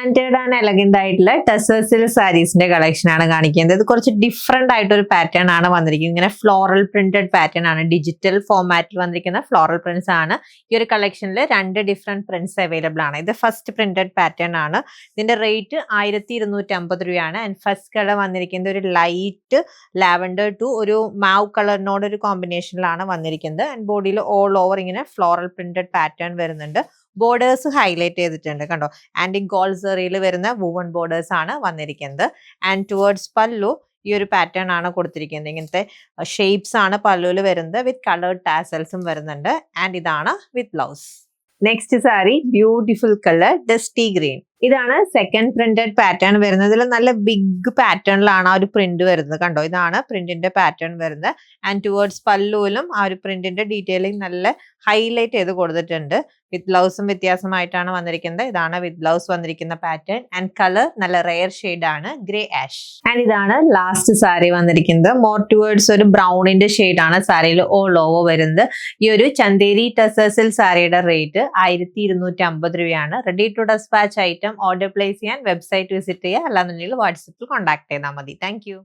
Standard and elegant ആയിട്ടുള്ള ടെസേഴ്സിൽ സാരീസിന്റെ collection ആണ് കാണിക്കുന്നത്. ഇത് കുറച്ച് ഡിഫറെന്റ് ആയിട്ടൊരു പാറ്റേൺ ആണ് വന്നിരിക്കുന്നത്. ഇങ്ങനെ ഫ്ലോറൽ പ്രിന്റഡ് പാറ്റേൺ ആണ്, ഡിജിറ്റൽ ഫോർമാറ്റിൽ വന്നിരിക്കുന്ന ഫ്ലോറൽ പ്രിന്റ്സ് ആണ്. ഈ ഒരു കളക്ഷനിൽ 2 ഡിഫറെന്റ് പ്രിന്റ്സ് അവൈലബിൾ ആണ്. ഇത് ഫസ്റ്റ് പ്രിന്റഡ് പാറ്റേൺ ആണ്. ഇതിന്റെ റേറ്റ് 1250 രൂപയാണ്. ആൻഡ് ഫസ്റ്റ് കളർ വന്നിരിക്കുന്നത് ഒരു ലൈറ്റ് ലാവൻഡർ ടു ഒരു മാവ് കളറിനോട് ഒരു കോമ്പിനേഷനിലാണ് വന്നിരിക്കുന്നത്. ആൻഡ് ബോഡിയിൽ ഓൾ ഓവർ ഇങ്ങനെ ഫ്ലോറൽ പ്രിന്റഡ് പാറ്റേൺ വരുന്നുണ്ട്. ബോർഡേഴ്സ് ഹൈലൈറ്റ് ചെയ്തിട്ടുണ്ട് കണ്ടോ. ആൻഡ് ഗോൾഡ് സെറിയിൽ വരുന്ന വൂവൺ ബോർഡേഴ്സ് ആണ് വന്നിരിക്കുന്നത്. ആൻഡ് ടുവേർഡ്സ് പല്ലു ഈ ഒരു പാറ്റേൺ ആണ് കൊടുത്തിരിക്കുന്നത്. ഇങ്ങനത്തെ ഷേപ്സ് ആണ് പല്ലുവിൽ വരുന്നത്. വിത്ത് കളേർഡ് ടാസൽസും വരുന്നുണ്ട്. ആൻഡ് ഇതാണ് with blouse. Next sari beautiful colour dusty green. ഇതാണ് സെക്കൻഡ് പ്രിന്റഡ് പാറ്റേൺ വരുന്നത്. ഇതിൽ നല്ല ബിഗ് പാറ്റേണിലാണ് ആ ഒരു പ്രിന്റ് വരുന്നത് കണ്ടോ. ഇതാണ് പ്രിന്റിന്റെ പാറ്റേൺ വരുന്നത്. ആൻഡ് ടുവേർഡ്സ് പല്ലുവിലും ആ ഒരു പ്രിന്റിന്റെ ഡീറ്റെയിലിംഗ് നല്ല ഹൈലൈറ്റ് ചെയ്ത് കൊടുത്തിട്ടുണ്ട്. വിത്ത് ബ്ലൗസും വ്യത്യാസമായിട്ടാണ് വന്നിരിക്കുന്നത്. ഇതാണ് വിത്ത് ബ്ലൗസ് വന്നിരിക്കുന്ന പാറ്റേൺ. ആൻഡ് കളർ നല്ല റെയർ ഷെയ്ഡ് ആണ്, ഗ്രേ ആഷ്. ആൻഡ് ഇതാണ് ലാസ്റ്റ് സാരി വന്നിരിക്കുന്നത്. മോർ ടുവേർഡ്സ് ഒരു ബ്രൗണിന്റെ ഷെയ്ഡ് ആണ് സാരിയിൽ ഓൾ ഓവർ വരുന്നത്. ഈ ഒരു ചന്തേരി ടെസേഴ്സിൽ സാരിയുടെ റേറ്റ് 1250 രൂപയാണ്. Ready to despatch item order place ചെയ്യാൻ വെബ്സൈറ്റ് വിസിറ്റ് ചെയ്യുക, അല്ലാന്നുണ്ടെങ്കിൽ വാട്സപ്പിൽ കോൺടാക്ട് ചെയ്താൽ മതി. താങ്ക്